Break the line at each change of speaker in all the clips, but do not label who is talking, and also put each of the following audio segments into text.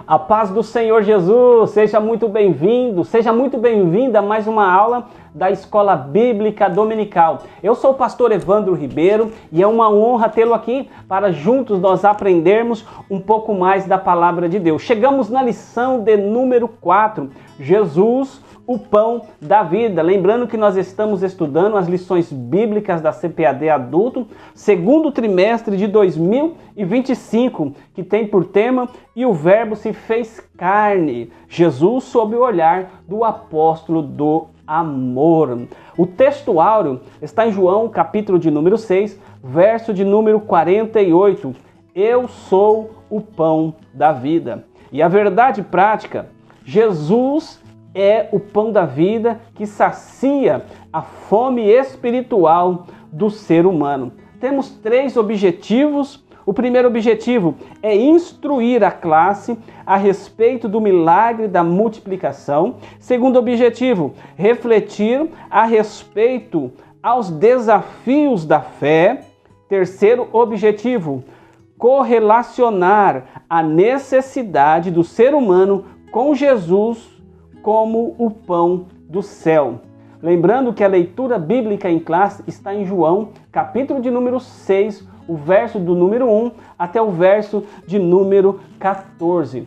A paz do Senhor Jesus, seja muito bem-vindo, seja muito bem-vinda a mais uma aula da Escola Bíblica Dominical. Eu sou o pastor Evandro Ribeiro e é uma honra tê-lo aqui para juntos nós aprendermos um pouco mais da Palavra de Deus. Chegamos na lição de número 4, Jesus, o pão da vida. Lembrando que nós estamos estudando as lições bíblicas da CPAD Adulto, segundo trimestre de 2025, que tem por tema "E o Verbo se fez carne", Jesus sob o olhar do apóstolo do amor. O texto áureo está em João, capítulo de número 6, verso de número 48. Eu sou o pão da vida. E a verdade prática, Jesus é o pão da vida que sacia a fome espiritual do ser humano. Temos 3 objetivos. O primeiro objetivo é instruir a classe a respeito do milagre da multiplicação. Segundo objetivo, refletir a respeito aos desafios da fé. Terceiro objetivo, correlacionar a necessidade do ser humano com Jesus como o pão do céu. Lembrando que a leitura bíblica em classe está em João, capítulo de número 6, o verso do número 1 até o verso de número 14.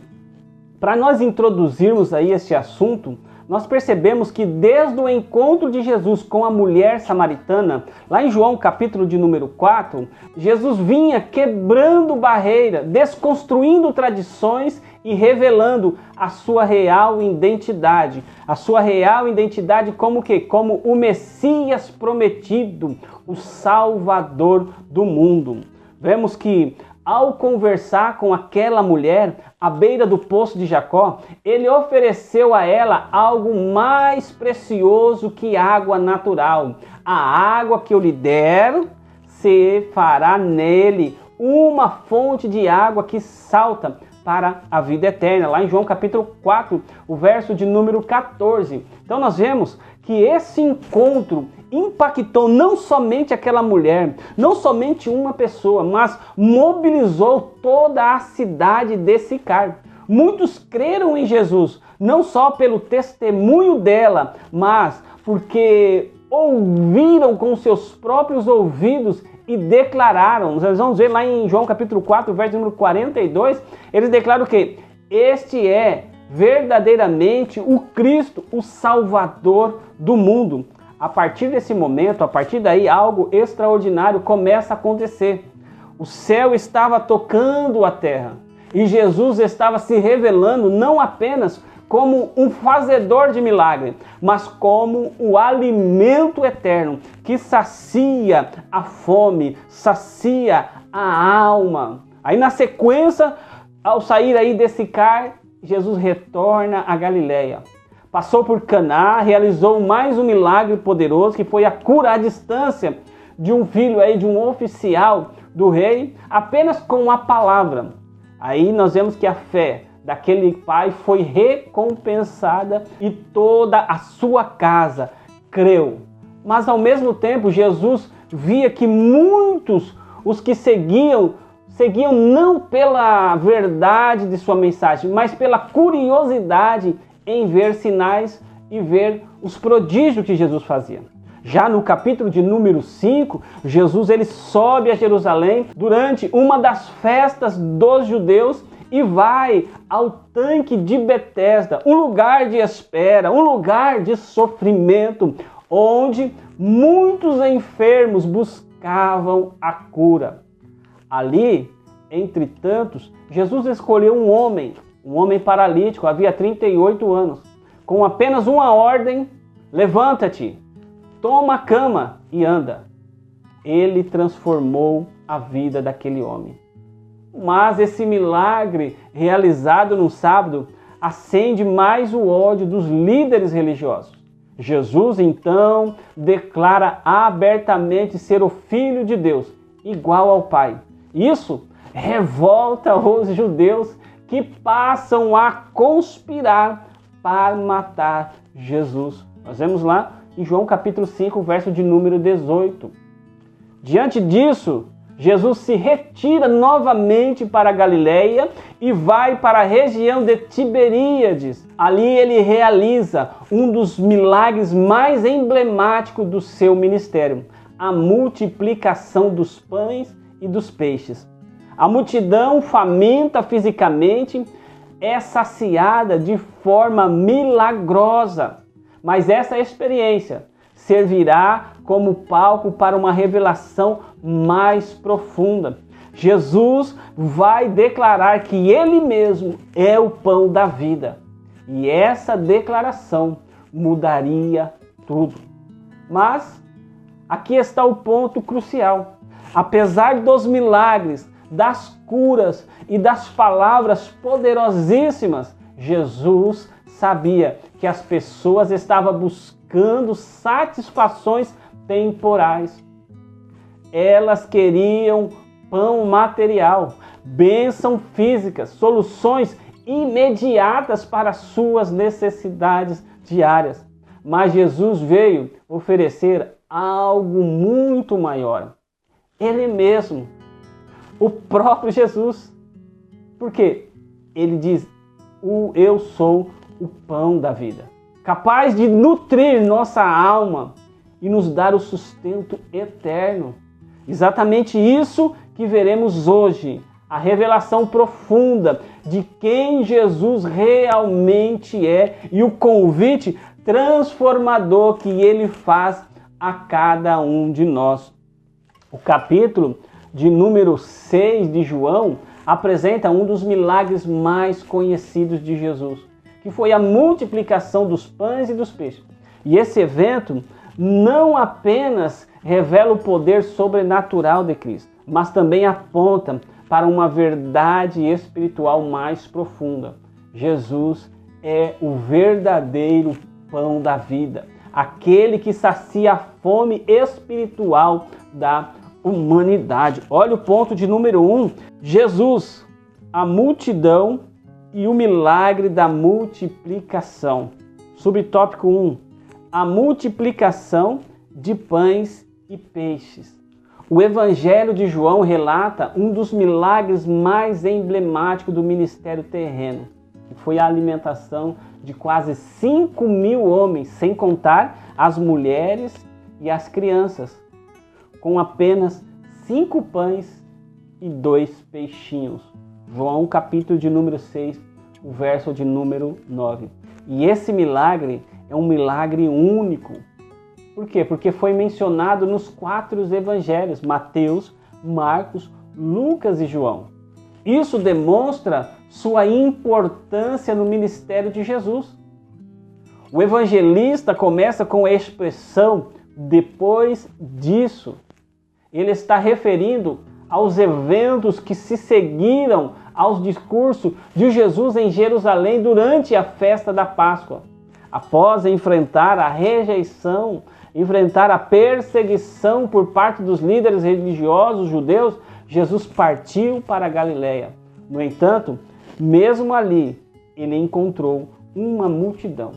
Para nós introduzirmos aí esse assunto, nós percebemos que desde o encontro de Jesus com a mulher samaritana, lá em João capítulo de número 4, Jesus vinha quebrando barreiras, desconstruindo tradições e revelando a sua real identidade. A sua real identidade como que? Como o Messias prometido, o Salvador do mundo. Vemos que ao conversar com aquela mulher à beira do poço de Jacó, ele ofereceu a ela algo mais precioso que água natural. A água que eu lhe der, se fará nele uma fonte de água que salta para a vida eterna. Lá em João capítulo 4, o verso de número 14. Então nós vemos que esse encontro impactou não somente aquela mulher, não somente uma pessoa, mas mobilizou toda a cidade de Sicar. Muitos creram em Jesus, não só pelo testemunho dela, mas porque ouviram com seus próprios ouvidos e declararam. Nós vamos ver lá em João capítulo 4, verso número 42, eles declaram que este é verdadeiramente o Cristo, o Salvador do mundo. A partir desse momento, a partir daí, algo extraordinário começa a acontecer. O céu estava tocando a terra e Jesus estava se revelando não apenas como um fazedor de milagre, mas como o alimento eterno que sacia a fome, sacia a alma. Aí na sequência, ao sair aí de Sicar, Jesus retorna a Galileia. Passou por Caná, realizou mais um milagre poderoso, que foi a cura à distância de um filho aí, de um oficial do rei, apenas com a palavra. Aí nós vemos que a fé daquele pai foi recompensada e toda a sua casa creu. Mas ao mesmo tempo, Jesus via que muitos, os que seguiam não pela verdade de sua mensagem, mas pela curiosidade em ver sinais e ver os prodígios que Jesus fazia. Já no capítulo de número 5, Jesus ele sobe a Jerusalém durante uma das festas dos judeus e vai ao tanque de Betesda, um lugar de espera, um lugar de sofrimento, onde muitos enfermos buscavam a cura. Ali, entre tantos, Jesus escolheu um homem paralítico, havia 38 anos, com apenas uma ordem: levanta-te, toma a cama e anda. Ele transformou a vida daquele homem. Mas esse milagre realizado no sábado acende mais o ódio dos líderes religiosos. Jesus então declara abertamente ser o Filho de Deus, igual ao Pai. Isso revolta os judeus que passam a conspirar para matar Jesus. Nós vemos lá em João capítulo 5, verso de número 18. Diante disso, Jesus se retira novamente para a Galileia e vai para a região de Tiberíades. Ali ele realiza um dos milagres mais emblemáticos do seu ministério, a multiplicação dos pães e dos peixes. A multidão, faminta fisicamente, é saciada de forma milagrosa. Mas essa experiência servirá como palco para uma revelação mais profunda. Jesus vai declarar que Ele mesmo é o pão da vida. E essa declaração mudaria tudo. Mas aqui está o ponto crucial. Apesar dos milagres, das curas e das palavras poderosíssimas, Jesus sabia que as pessoas estavam buscando satisfações temporais. Elas queriam pão material, bênção física, soluções imediatas para suas necessidades diárias. Mas Jesus veio oferecer algo muito maior. Ele mesmo, o próprio Jesus. Por quê? Ele diz, eu sou o pão da vida, capaz de nutrir nossa alma e nos dar o sustento eterno. Exatamente isso que veremos hoje, a revelação profunda de quem Jesus realmente é e o convite transformador que ele faz a cada um de nós. O capítulo de número 6 de João apresenta um dos milagres mais conhecidos de Jesus, que foi a multiplicação dos pães e dos peixes. E esse evento não apenas revela o poder sobrenatural de Cristo, mas também aponta para uma verdade espiritual mais profunda. Jesus é o verdadeiro pão da vida, aquele que sacia a fome espiritual da humanidade. Olha o ponto de número 1, Jesus, a multidão e o milagre da multiplicação. Subtópico 1, a multiplicação de pães e peixes. O Evangelho de João relata um dos milagres mais emblemáticos do ministério terreno, que foi a alimentação de quase 5.000 homens, sem contar as mulheres e as crianças, com apenas 5 pães e 2 peixinhos. João, capítulo de número 6, o verso de número 9. E esse milagre é um milagre único. Por quê? Porque foi mencionado nos 4 evangelhos, Mateus, Marcos, Lucas e João. Isso demonstra sua importância no ministério de Jesus. O evangelista começa com a expressão depois disso. Ele está referindo aos eventos que se seguiram aos discursos de Jesus em Jerusalém durante a festa da Páscoa. Após enfrentar a rejeição, enfrentar a perseguição por parte dos líderes religiosos judeus, Jesus partiu para a Galileia. No entanto, mesmo ali, ele encontrou uma multidão.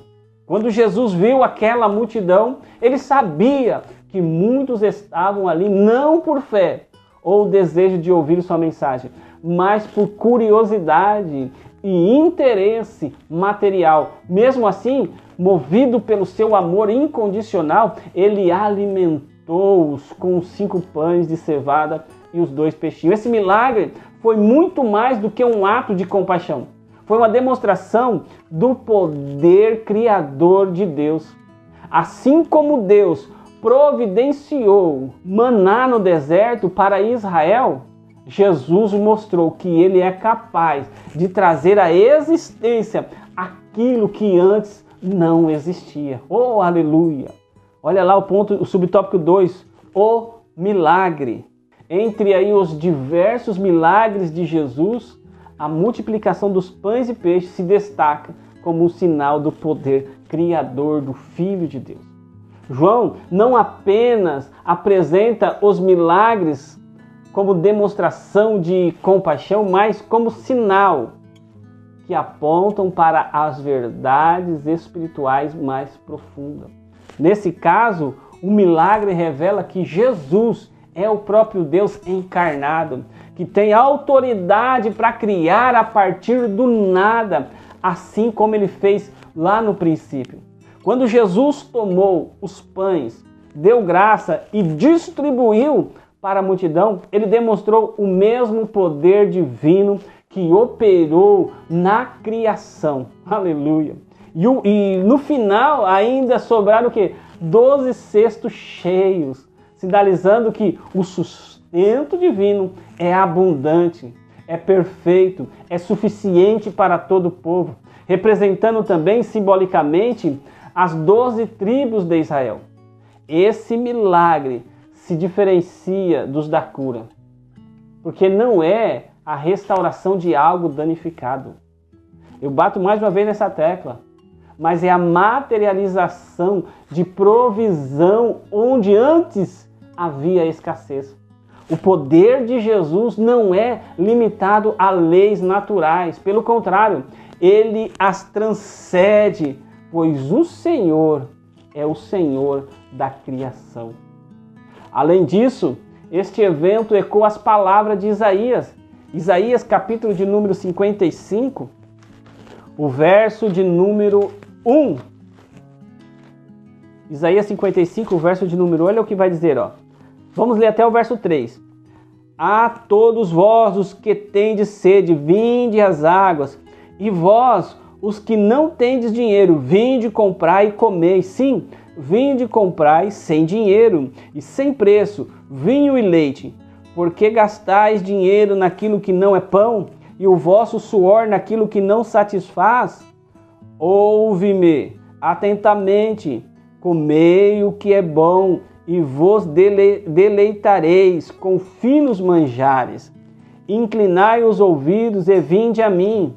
Quando Jesus viu aquela multidão, ele sabia que muitos estavam ali não por fé ou desejo de ouvir sua mensagem, mas por curiosidade e interesse material. Mesmo assim, movido pelo seu amor incondicional, ele alimentou-os com os 5 pães de cevada e os 2 peixinhos. Esse milagre foi muito mais do que um ato de compaixão. Foi uma demonstração do poder criador de Deus. Assim como Deus providenciou maná no deserto para Israel, Jesus mostrou que ele é capaz de trazer à existência aquilo que antes não existia. Oh, aleluia! Olha lá o subtópico 2, o milagre. Entre aí os diversos milagres de Jesus, a multiplicação dos pães e peixes se destaca como um sinal do poder criador do Filho de Deus. João não apenas apresenta os milagres como demonstração de compaixão, mas como sinal que apontam para as verdades espirituais mais profundas. Nesse caso, o milagre revela que Jesus é o próprio Deus encarnado, que tem autoridade para criar a partir do nada, assim como ele fez lá no princípio. Quando Jesus tomou os pães, deu graça e distribuiu para a multidão, ele demonstrou o mesmo poder divino que operou na criação. Aleluia! E no final ainda sobraram o quê? 12 cestos cheios, sinalizando que o sustento divino é abundante, é perfeito, é suficiente para todo o povo, representando também simbolicamente as 12 tribos de Israel. Esse milagre se diferencia dos da cura, porque não é a restauração de algo danificado. Eu bato mais uma vez nessa tecla, mas é a materialização de provisão onde antes havia escassez. O poder de Jesus não é limitado a leis naturais, pelo contrário, ele as transcende, pois o Senhor é o Senhor da criação. Além disso, este evento ecoa as palavras de Isaías. Isaías, capítulo de número 55, o verso de número 1. Isaías 55, o verso de número 1, olha o que vai dizer, ó. Vamos ler até o verso 3. A todos vós, os que tendes sede, vinde às águas, e vós, os que não tendes dinheiro, vinde comprai e comei. Sim, vinde comprai sem dinheiro e sem preço, vinho e leite. Porque gastais dinheiro naquilo que não é pão, e o vosso suor naquilo que não satisfaz? Ouve-me atentamente, comei o que é bom, e vos deleitareis com finos manjares. Inclinai os ouvidos e vinde a mim.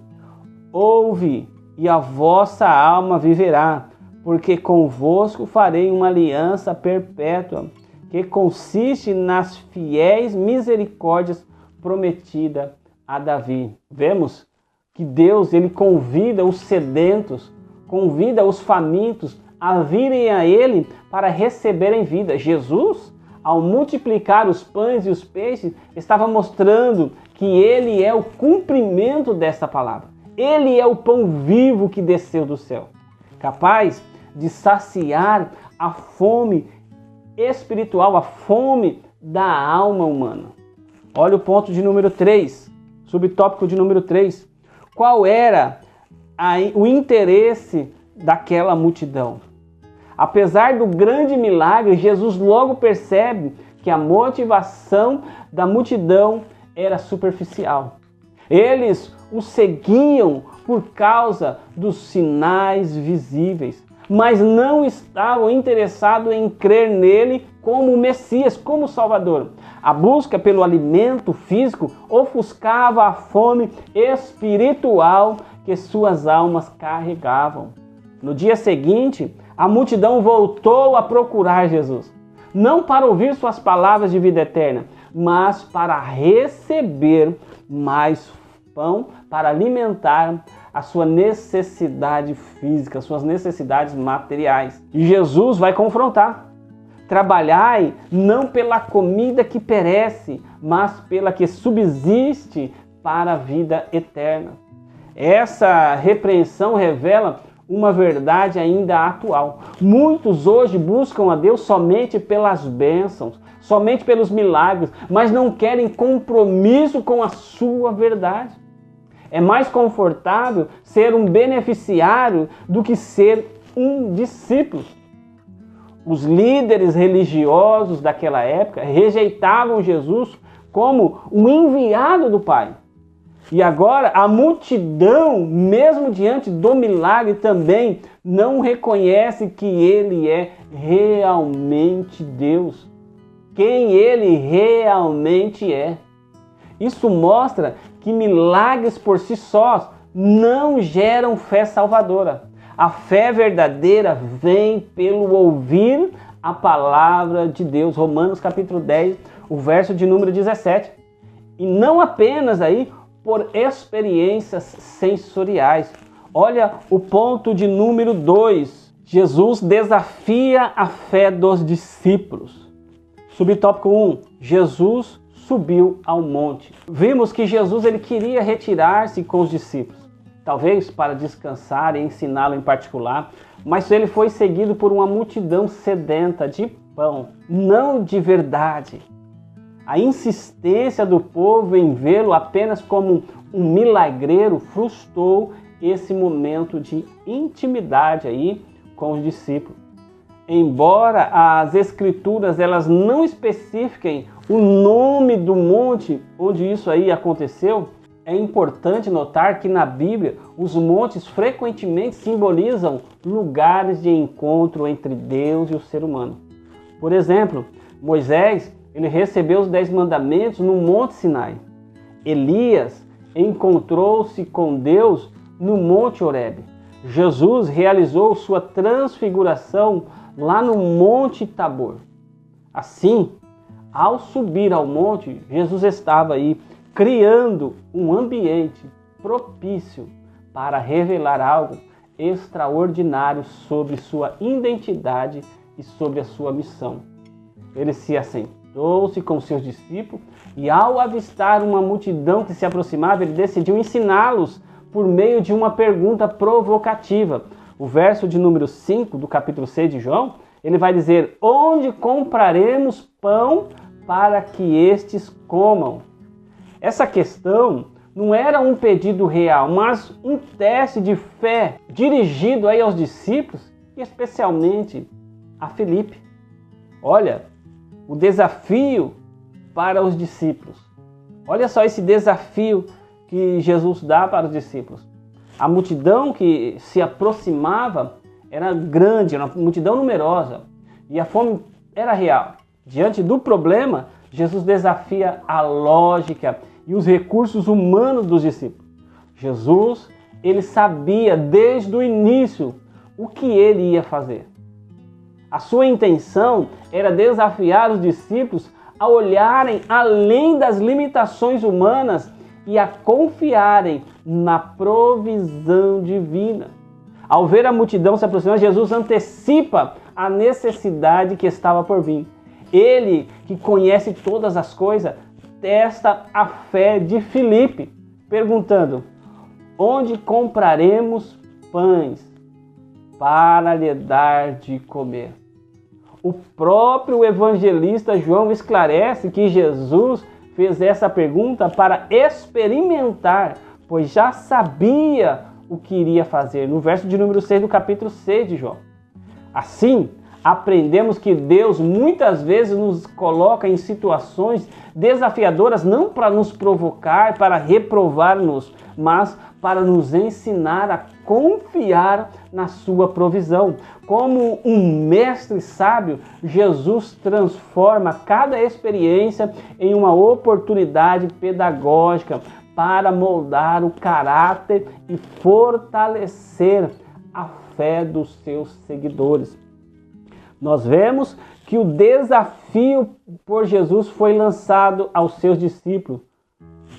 Ouve, e a vossa alma viverá, porque convosco farei uma aliança perpétua, que consiste nas fiéis misericórdias prometida a Davi. Vemos que Deus, ele convida os sedentos, convida os famintos a virem a ele para receberem vida. Jesus, ao multiplicar os pães e os peixes, estava mostrando que ele é o cumprimento desta palavra. Ele é o pão vivo que desceu do céu, capaz de saciar a fome espiritual, a fome da alma humana. Olha o ponto de número 3, subtópico de número 3. Qual era o interesse daquela multidão? Apesar do grande milagre, Jesus logo percebe que a motivação da multidão era superficial. Eles o seguiam por causa dos sinais visíveis, mas não estavam interessados em crer nele como o Messias, como o Salvador. A busca pelo alimento físico ofuscava a fome espiritual que suas almas carregavam. No dia seguinte, a multidão voltou a procurar Jesus, não para ouvir suas palavras de vida eterna, mas para receber mais pão, para alimentar a sua necessidade física, suas necessidades materiais. E Jesus vai confrontar. Trabalhai não pela comida que perece, mas pela que subsiste para a vida eterna. Essa repreensão revela uma verdade ainda atual. Muitos hoje buscam a Deus somente pelas bênçãos, somente pelos milagres, mas não querem compromisso com a sua verdade. É mais confortável ser um beneficiário do que ser um discípulo. Os líderes religiosos daquela época rejeitavam Jesus como um enviado do Pai. E agora a multidão, mesmo diante do milagre, também não reconhece que ele é realmente Deus, quem ele realmente é. Isso mostra que milagres por si sós não geram fé salvadora. A fé verdadeira vem pelo ouvir a palavra de Deus. Romanos capítulo 10, o verso de número 17. E não apenas aí por experiências sensoriais. Olha o ponto de número 2. Jesus desafia a fé dos discípulos. Subtópico 1. Jesus subiu ao monte. Vimos que Jesus ele queria retirar-se com os discípulos, talvez para descansar e ensiná-lo em particular, mas ele foi seguido por uma multidão sedenta de pão, não de verdade. A insistência do povo em vê-lo apenas como um milagreiro frustrou esse momento de intimidade aí com os discípulos. Embora as escrituras elas não especifiquem o nome do monte onde isso aí aconteceu, é importante notar que na Bíblia os montes frequentemente simbolizam lugares de encontro entre Deus e o ser humano. Por exemplo, Moisés ele recebeu os 10 mandamentos no Monte Sinai. Elias encontrou-se com Deus no Monte Horebe. Jesus realizou sua transfiguração lá no Monte Tabor. Assim, ao subir ao monte, Jesus estava aí criando um ambiente propício para revelar algo extraordinário sobre sua identidade e sobre a sua missão. Ele se assentou-se com seus discípulos e, ao avistar uma multidão que se aproximava, ele decidiu ensiná-los por meio de uma pergunta provocativa. O verso de número 5 do capítulo 6 de João, ele vai dizer: onde compraremos pão para que estes comam? Essa questão não era um pedido real, mas um teste de fé dirigido aí aos discípulos e especialmente a Filipe. Olha, o desafio para os discípulos. Olha só esse desafio que Jesus dá para os discípulos. A multidão que se aproximava era grande, era uma multidão numerosa e a fome era real. Diante do problema, Jesus desafia a lógica e os recursos humanos dos discípulos. Jesus, ele sabia desde o início o que ele ia fazer. A sua intenção era desafiar os discípulos a olharem além das limitações humanas e a confiarem na provisão divina. Ao ver a multidão se aproximar, Jesus antecipa a necessidade que estava por vir. Ele, que conhece todas as coisas, testa a fé de Filipe, perguntando: onde compraremos pães para lhe dar de comer? O próprio evangelista João esclarece que Jesus fez essa pergunta para experimentar, pois já sabia o que iria fazer, no verso de número 6 do capítulo 6 de João. Assim, aprendemos que Deus muitas vezes nos coloca em situações desafiadoras, não para nos provocar, para reprovar-nos, mas para nos ensinar a confiar na sua provisão. Como um mestre sábio, Jesus transforma cada experiência em uma oportunidade pedagógica para moldar o caráter e fortalecer a fé dos seus seguidores. Nós vemos que o desafio por Jesus foi lançado aos seus discípulos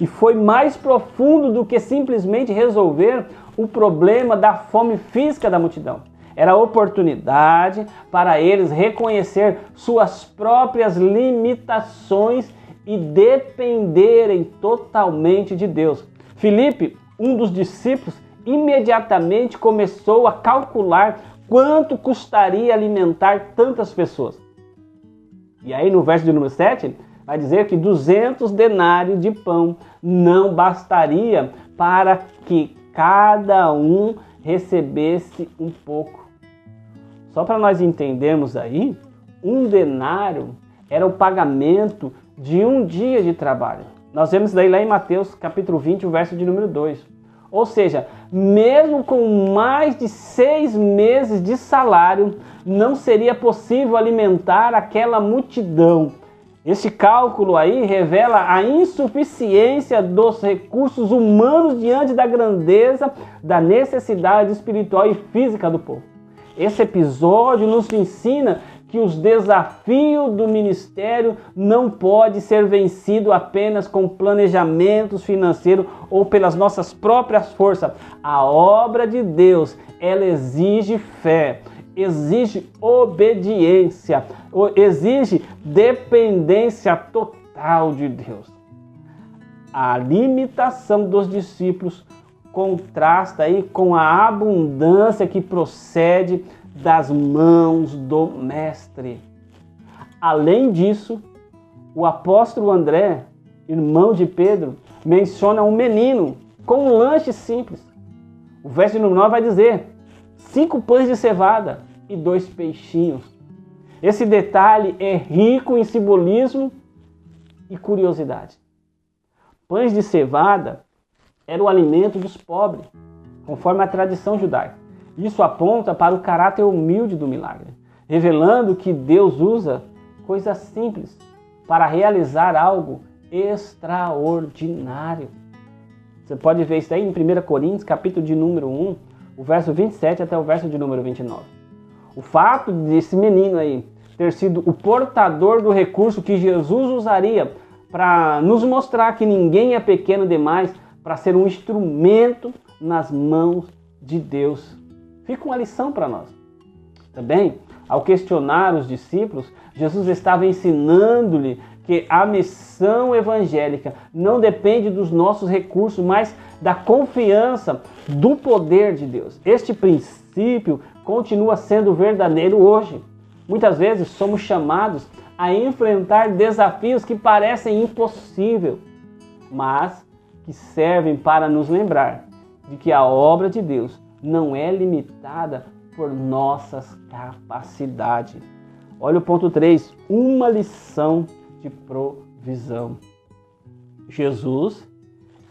e foi mais profundo do que simplesmente resolver o problema da fome física da multidão. Era a oportunidade para eles reconhecer suas próprias limitações e dependerem totalmente de Deus. Filipe, um dos discípulos, imediatamente começou a calcular quanto custaria alimentar tantas pessoas. E aí no verso de número 7, vai dizer que 200 denários de pão não bastaria para que cada um recebesse um pouco. Só para nós entendermos aí, um denário era o pagamento de um dia de trabalho. Nós vemos daí lá em Mateus capítulo 20, o verso de número 2. Ou seja, mesmo com mais de 6 meses de salário, não seria possível alimentar aquela multidão. Esse cálculo aí revela a insuficiência dos recursos humanos diante da grandeza da necessidade espiritual e física do povo. Esse episódio nos ensina que os desafios do ministério não podem ser vencidos apenas com planejamentos financeiros ou pelas nossas próprias forças. A obra de Deus, ela exige fé, exige obediência, exige dependência total de Deus. A limitação dos discípulos contrasta aí com a abundância que procede das mãos do Mestre. Além disso, o apóstolo André, irmão de Pedro, menciona um menino com um lanche simples. O verso número 9 vai dizer: 5 pães de cevada e 2 peixinhos. Esse detalhe é rico em simbolismo e curiosidade. Pães de cevada era o alimento dos pobres, conforme a tradição judaica. Isso aponta para o caráter humilde do milagre, revelando que Deus usa coisas simples para realizar algo extraordinário. Você pode ver isso aí em 1 Coríntios, capítulo de número 1, o verso 27 até o verso de número 29. O fato desse menino aí ter sido o portador do recurso que Jesus usaria para nos mostrar que ninguém é pequeno demais para ser um instrumento nas mãos de Deus. Fica uma lição para nós. Também, ao questionar os discípulos, Jesus estava ensinando-lhe que a missão evangélica não depende dos nossos recursos, mas da confiança do poder de Deus. Este princípio continua sendo verdadeiro hoje. Muitas vezes somos chamados a enfrentar desafios que parecem impossíveis, mas que servem para nos lembrar de que a obra de Deus não é limitada por nossas capacidades. Olha o ponto 3, uma lição de provisão. Jesus,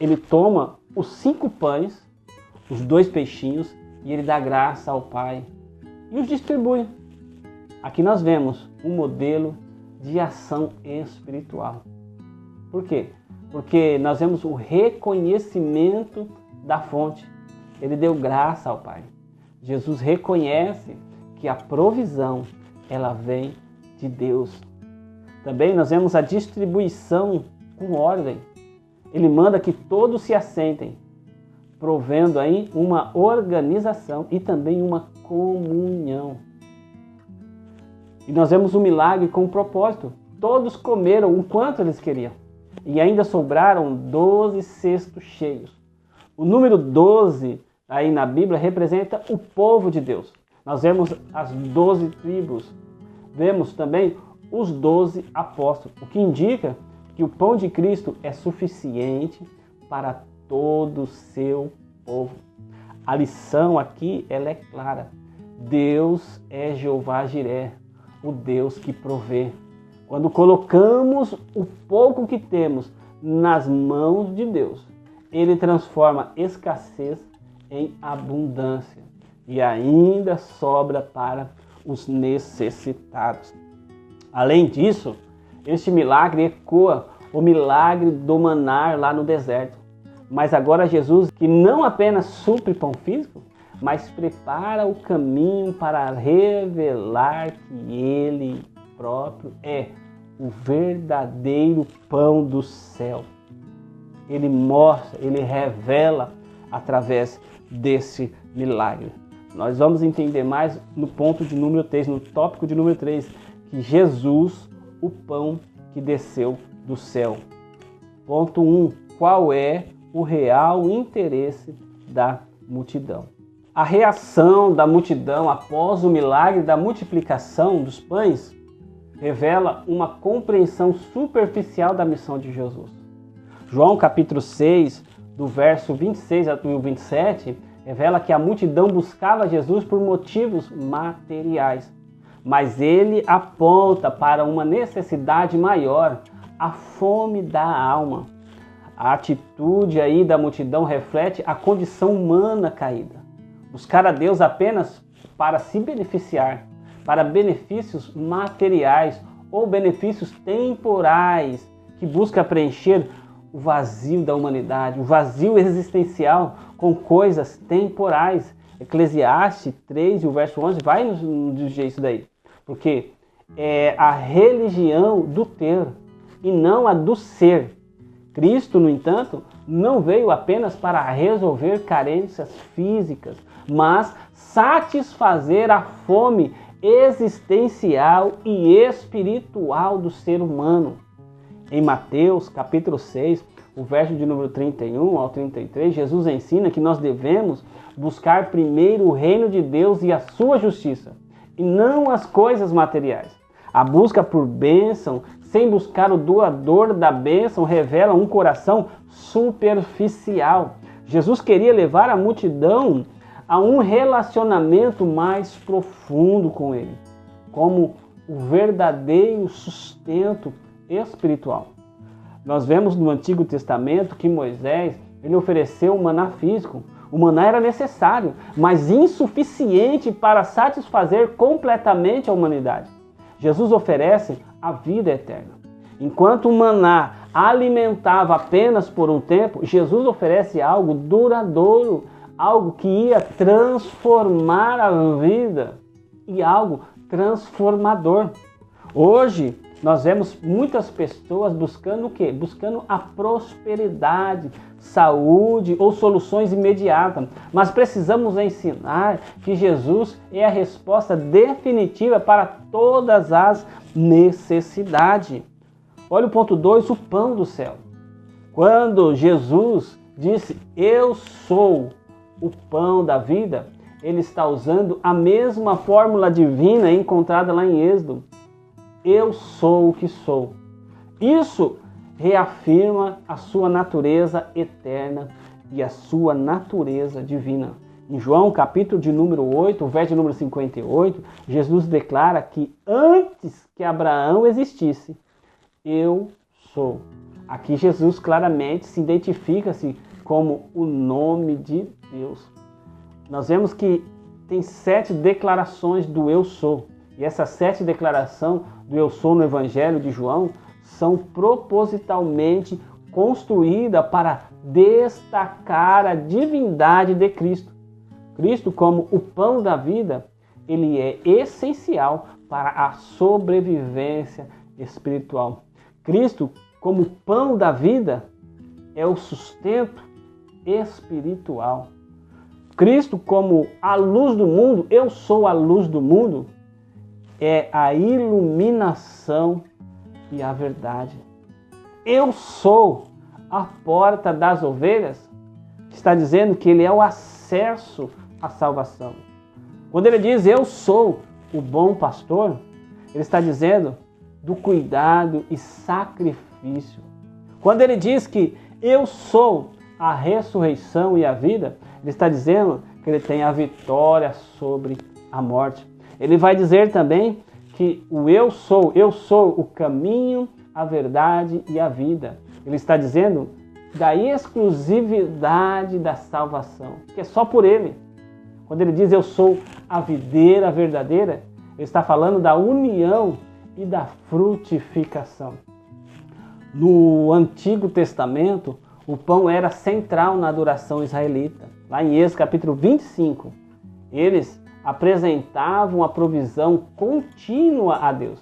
ele toma os 5 pães, os 2 peixinhos, e ele dá graça ao Pai e os distribui. Aqui nós vemos um modelo de ação espiritual. Por quê? Porque nós vemos o reconhecimento da fonte. Ele deu graça ao Pai. Jesus reconhece que a provisão, ela vem de Deus. Também nós vemos a distribuição com ordem. Ele manda que todos se assentem, provendo aí uma organização e também uma comunhão. E nós vemos um milagre com um propósito. Todos comeram o quanto eles queriam. E ainda sobraram 12 cestos cheios. O número 12 aí na Bíblia representa o povo de Deus. Nós vemos as 12 tribos. Vemos também os 12 apóstolos, o que indica que o pão de Cristo é suficiente para todo o seu povo. A lição aqui ela é clara. Deus é Jeová Jiré, o Deus que provê. Quando colocamos o pouco que temos nas mãos de Deus, Ele transforma escassez em abundância e ainda sobra para os necessitados. Além disso, este milagre ecoa o milagre do maná lá no deserto. Mas agora Jesus, que não apenas supre pão físico, mas prepara o caminho para revelar que Ele próprio é o verdadeiro pão do céu. Ele mostra, Ele revela através desse milagre. Nós vamos entender mais no ponto de número 3, no tópico de número 3, que Jesus, o pão que desceu do céu. Ponto 1. Qual é o real interesse da multidão? A reação da multidão após o milagre da multiplicação dos pães revela uma compreensão superficial da missão de Jesus. João capítulo 6, do verso 26 ao 27, revela que a multidão buscava Jesus por motivos materiais. Mas ele aponta para uma necessidade maior, a fome da alma. A atitude aí da multidão reflete a condição humana caída. Buscar a Deus apenas para se beneficiar, para benefícios materiais ou benefícios temporais, que busca preencher o vazio da humanidade, o vazio existencial com coisas temporais. Eclesiastes 3, o verso 11, vai nos dizer isso daí. Porque é a religião do ter e não a do ser. Cristo, no entanto, não veio apenas para resolver carências físicas, mas satisfazer a fome existencial e espiritual do ser humano. Em Mateus, capítulo 6, o verso de número 31 ao 33, Jesus ensina que nós devemos buscar primeiro o reino de Deus e a sua justiça, e não as coisas materiais. A busca por bênção, sem buscar o doador da bênção, revela um coração superficial. Jesus queria levar a multidão a um relacionamento mais profundo com Ele, como o verdadeiro sustento espiritual. Nós vemos no Antigo Testamento que Moisés, ele ofereceu o maná físico. O maná era necessário, mas insuficiente para satisfazer completamente a humanidade. Jesus oferece a vida eterna. Enquanto o maná alimentava apenas por um tempo, Jesus oferece algo duradouro, algo que ia transformar a vida e algo transformador. Hoje, nós vemos muitas pessoas buscando o quê? Buscando a prosperidade, saúde ou soluções imediatas. Mas precisamos ensinar que Jesus é a resposta definitiva para todas as necessidades. Olha o ponto 2, o pão do céu. Quando Jesus disse, eu sou o pão da vida, ele está usando a mesma fórmula divina encontrada lá em Êxodo. Eu sou o que sou. Isso reafirma a sua natureza eterna e a sua natureza divina. Em João, capítulo de número 8, verso de número 58, Jesus declara que antes que Abraão existisse, eu sou. Aqui Jesus claramente se identifica-se como o nome de Deus. Nós vemos que tem 7 declarações do eu sou. E essas 7 declarações do eu sou no Evangelho de João são propositalmente construídas para destacar a divindade de Cristo. Cristo, como o pão da vida, ele é essencial para a sobrevivência espiritual. Cristo, como pão da vida, é o sustento espiritual. Cristo, como a luz do mundo, eu sou a luz do mundo, é a iluminação e a verdade. Eu sou a porta das ovelhas, está dizendo que ele é o acesso à salvação. Quando ele diz eu sou o bom pastor, ele está dizendo do cuidado e sacrifício. Quando ele diz que eu sou a ressurreição e a vida, ele está dizendo que ele tem a vitória sobre a morte. Ele vai dizer também que o eu sou o caminho, a verdade e a vida. Ele está dizendo da exclusividade da salvação, que é só por ele. Quando ele diz eu sou a videira verdadeira, ele está falando da união e da frutificação. No Antigo Testamento, o pão era central na adoração israelita. Lá em Êxodo capítulo 25, eles apresentavam a provisão contínua a Deus.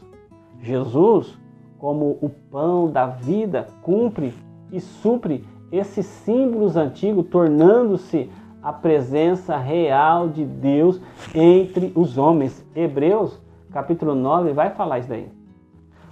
Jesus, como o pão da vida, cumpre e supre esses símbolos antigos, tornando-se a presença real de Deus entre os homens. Hebreus, capítulo 9, vai falar isso daí.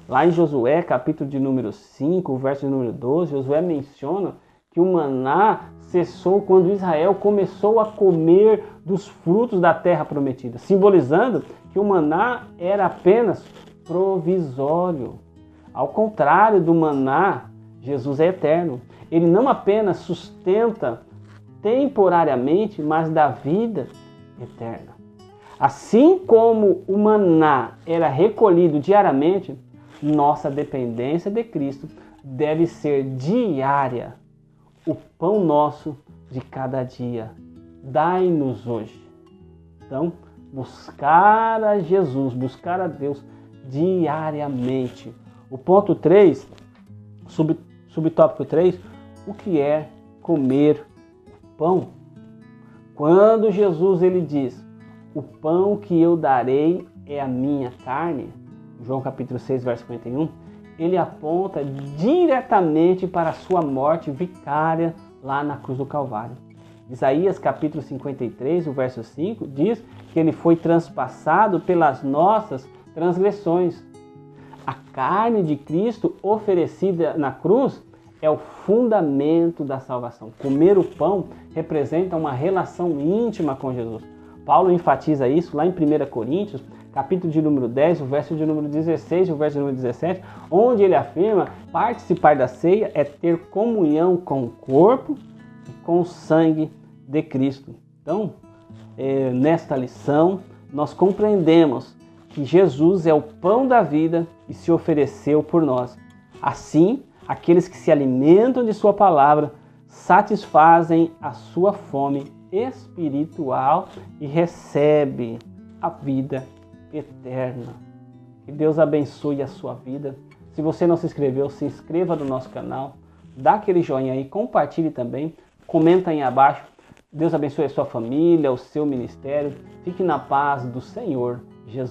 Lá em Josué, capítulo de número 5, verso de número 12, Josué menciona que o maná cessou quando Israel começou a comer dos frutos da terra prometida, simbolizando que o maná era apenas provisório. Ao contrário do maná, Jesus é eterno. Ele não apenas sustenta temporariamente, mas dá vida eterna. Assim como o maná era recolhido diariamente, nossa dependência de Cristo deve ser diária. O pão nosso de cada dia, dai-nos hoje. Então, buscar a Jesus, buscar a Deus diariamente. O ponto 3, subtópico 3, o que é comer pão? Quando Jesus ele diz, o pão que eu darei é a minha carne, João capítulo 6, verso 51, ele aponta diretamente para a sua morte vicária lá na cruz do Calvário. Isaías capítulo 53, o verso 5, diz que ele foi transpassado pelas nossas transgressões. A carne de Cristo oferecida na cruz é o fundamento da salvação. Comer o pão representa uma relação íntima com Jesus. Paulo enfatiza isso lá em 1 Coríntios, capítulo de número 10, o verso de número 16 e o verso de número 17, onde ele afirma: participar da ceia é ter comunhão com o corpo e com o sangue de Cristo. Então, nesta lição, nós compreendemos que Jesus é o pão da vida e se ofereceu por nós. Assim, aqueles que se alimentam de sua palavra satisfazem a sua fome espiritual e recebem a vida eterna. Que Deus abençoe a sua vida. Se você não se inscreveu, se inscreva no nosso canal, dá aquele joinha aí, compartilhe também, comenta aí abaixo. Deus abençoe a sua família, o seu ministério. Fique na paz do Senhor Jesus.